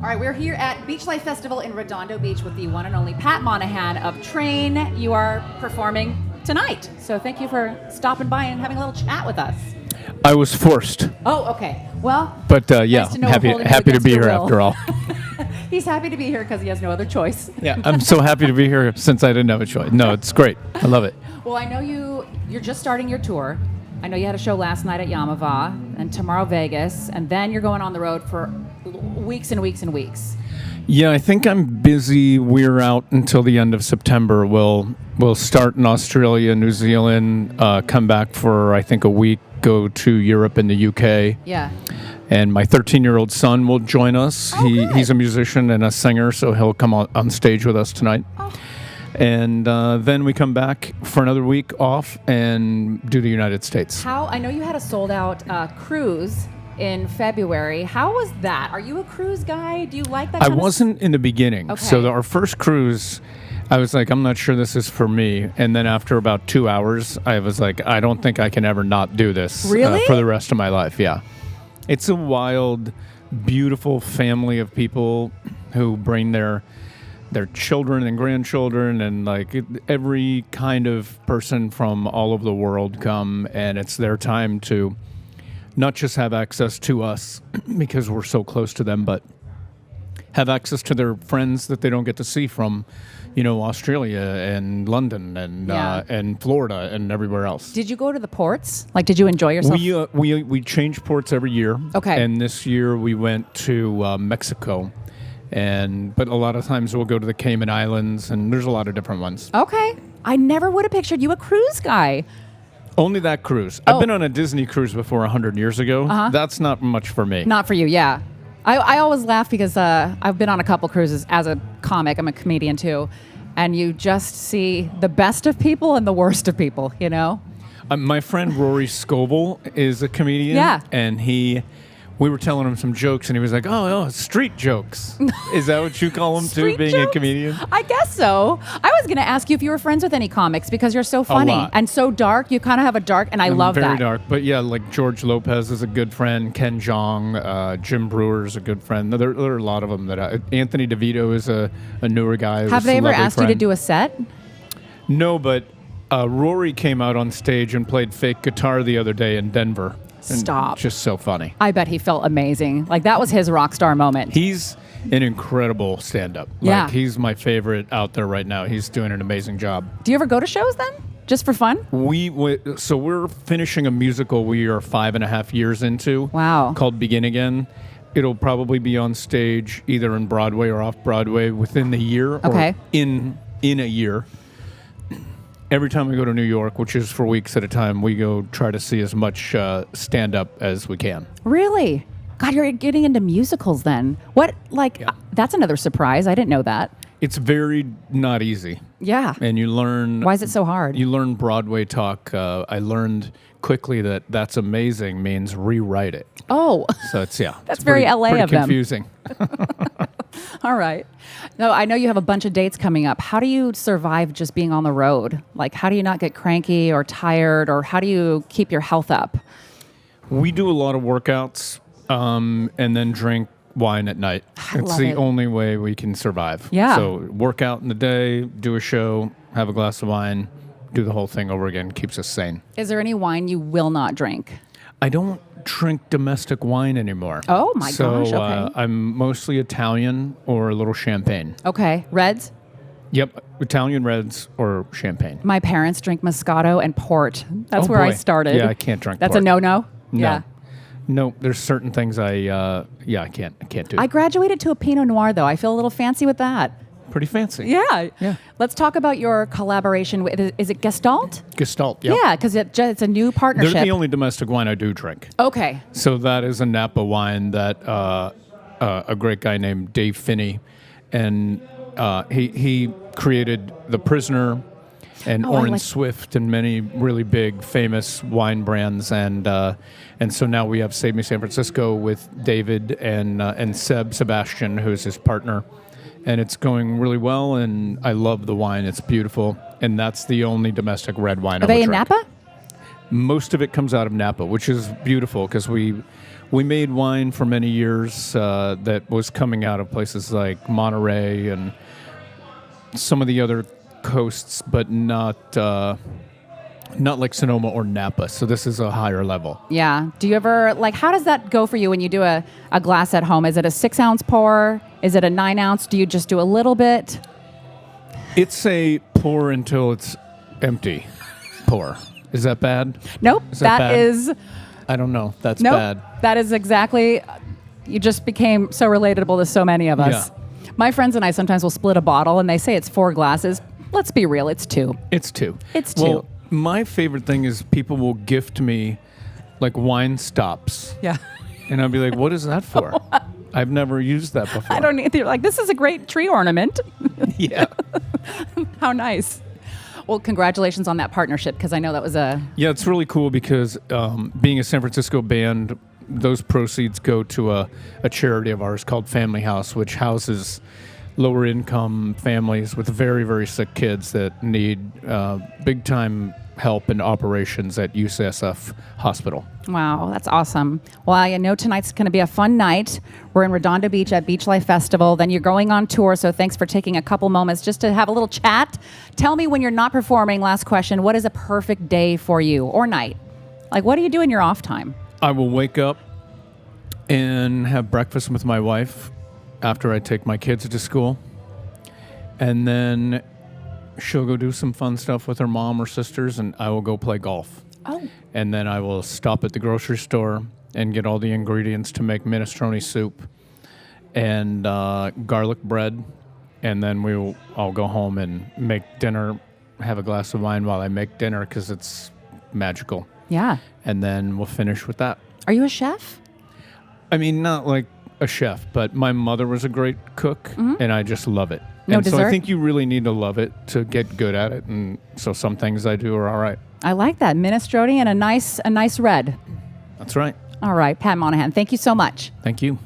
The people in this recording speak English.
All right, we're here at Beachlife Festival in Redondo Beach with the one and only Pat Monahan of Train. You are performing tonight, so thank you for stopping by and having a little chat with us. I was forced. Oh, okay. Well, but yeah, nice to know happy to be here after all. He's happy to be here because he has no other choice. Yeah, I'm so happy to be here since I didn't have a choice. No, it's great. I love it. Well, I know you're just starting your tour. I know you had a show last night at Yamava, and tomorrow Vegas, and then you're going on the road for weeks and weeks and weeks. Yeah, I think I'm busy. We're out until the end of September. We'll start in Australia, New Zealand, come back for, I think, a week, go to Europe and the UK. Yeah. And my 13-year-old son will join us. Oh, He's a musician and a singer, so he'll come on stage with us tonight. Oh. And then we come back for another week off and do the United States. I know you had a sold-out cruise in February. How was that? Are you a cruise guy? Do you like that? I wasn't in the beginning. Okay. So our first cruise, I was like, I'm not sure this is for me. And then after about 2 hours, I was like, I don't think I can ever not do this Really? For the rest of my life. Yeah. It's a wild, beautiful family of people who bring their children and grandchildren and like every kind of person from all over the world come, and it's their time to not just have access to us because we're so close to them, but have access to their friends that they don't get to see from, Australia and London and Florida and everywhere else. Did you go to the ports? Like, did you enjoy yourself? We change ports every year. Okay. And this year we went to Mexico. But a lot of times we'll go to the Cayman Islands, and there's a lot of different ones. Okay. I never would have pictured you a cruise guy. Only that cruise. Oh. I've been on a Disney cruise before 100 years ago. Uh-huh. That's not much for me. Not for you, yeah. I always laugh because I've been on a couple cruises as a comic. I'm a comedian too. And you just see the best of people and the worst of people, My friend Rory Scovel is a comedian. Yeah. And we were telling him some jokes, and he was like, oh, street jokes. Is that what you call them, too, Street being jokes? a comedian? I guess so. I was going to ask you if you were friends with any comics because you're so funny lot. and so dark. You kind of have a dark, and I love very that. dark. But yeah, like George Lopez is a good friend. Ken Jeong, Jim Brewer is a good friend. There are a lot of them. Anthony DeVito is a newer guy. Have they ever asked you to do a set? No, but Rory came out on stage and played fake guitar the other day in Denver. And Stop. Just so funny. I bet he felt amazing. Like, that was his rock star moment. He's an incredible stand-up. Yeah. He's my favorite out there right now. He's doing an amazing job. Do you ever go to shows then? Just for fun? So we're finishing a musical we are 5.5 years into. Wow. Called Begin Again. It'll probably be on stage either in Broadway or off Broadway within the year. Okay. Or in a year. Every time we go to New York, which is for weeks at a time, we go try to see as much stand-up as we can. Really? God, you're getting into musicals then. What, that's another surprise. I didn't know that. It's very not easy. Yeah. And you learn... Why is it so hard? You learn Broadway talk. I learned quickly that that's amazing means rewrite it. Oh. So it's, yeah. That's it's very pretty, LA pretty of them. confusing. All right. No, I know you have a bunch of dates coming up. How do you survive just being on the road? Like, how do you not get cranky or tired, or how do you keep your health up? We do a lot of workouts and then drink wine at night. It's the only way we can survive. Yeah. So work out in the day, do a show, have a glass of wine, do the whole thing over again. Keeps us sane. Is there any wine you will not drink? I don't drink domestic wine anymore. Oh, my gosh, So okay. I'm mostly Italian or a little champagne. Okay. Reds? Yep, Italian reds or champagne. My parents drink Moscato and port. That's Oh, where I boy. started. Yeah, I can't drink That's port. a no-no? No. Yeah. No, there's certain things I can't do. I graduated to a Pinot Noir, though. I feel a little fancy with that. Pretty fancy. Yeah. Yeah. Let's talk about your collaboration with, is it Gestalt? Gestalt, yep. Yeah, because it's a new partnership. They're the only domestic wine I do drink. Okay. So that is a Napa wine that a great guy named Dave Finney, and he created The Prisoner and Orange Swift and many really big famous wine brands, and so now we have Save Me San Francisco with David and Sebastian, who's his partner. And it's going really well, and I love the wine. It's beautiful, and that's the only domestic red wine I Are they would in drink. Napa? most of it comes out of Napa, which is beautiful because we made wine for many years that was coming out of places like Monterey and some of the other coasts, but not like Sonoma or Napa. So this is a higher level. Yeah. Do you ever, how does that go for you when you do a glass at home? Is it a 6-ounce pour? Is it a 9-ounce? Do you just do a little bit? It's a pour until it's empty pour. Is that bad? Nope. That that bad? is... I don't know. That's Nope. bad. That is exactly... You just became so relatable to so many of us. Yeah. My friends and I sometimes will split a bottle, and they say it's 4 glasses. Let's be real. It's 2. It's 2. It's 2. Well, my favorite thing is people will gift me wine stops. Yeah. And I'll be like, what is that for? I've never used that before. I don't need... They're like, this is a great tree ornament. Yeah. How nice. Well, congratulations on that partnership, because I know that was a... Yeah, it's really cool because being a San Francisco band, those proceeds go to a charity of ours called Family House, which houses lower income families with very, very sick kids that need big time help and operations at UCSF Hospital. Wow, that's awesome. Well, I know tonight's going to be a fun night. We're in Redondo Beach at Beachlife Festival. Then you're going on tour, so thanks for taking a couple moments just to have a little chat. Tell me when you're not performing, last question, what is a perfect day for you or night? What do you do in your off time? I will wake up and have breakfast with my wife after I take my kids to school. And then she'll go do some fun stuff with her mom or sisters, and I will go play golf. Oh. And then I will stop at the grocery store and get all the ingredients to make minestrone soup and garlic bread. And then I'll go home and make dinner, have a glass of wine while I make dinner because it's magical. Yeah. And then we'll finish with that. Are you a chef? I mean, not like a chef, but my mother was a great cook, and I just love it. No and dessert? So I think you really need to love it to get good at it. And so some things I do are all right. I like that. Minestrone and a nice red. That's right. All right, Pat Monahan, thank you so much. Thank you.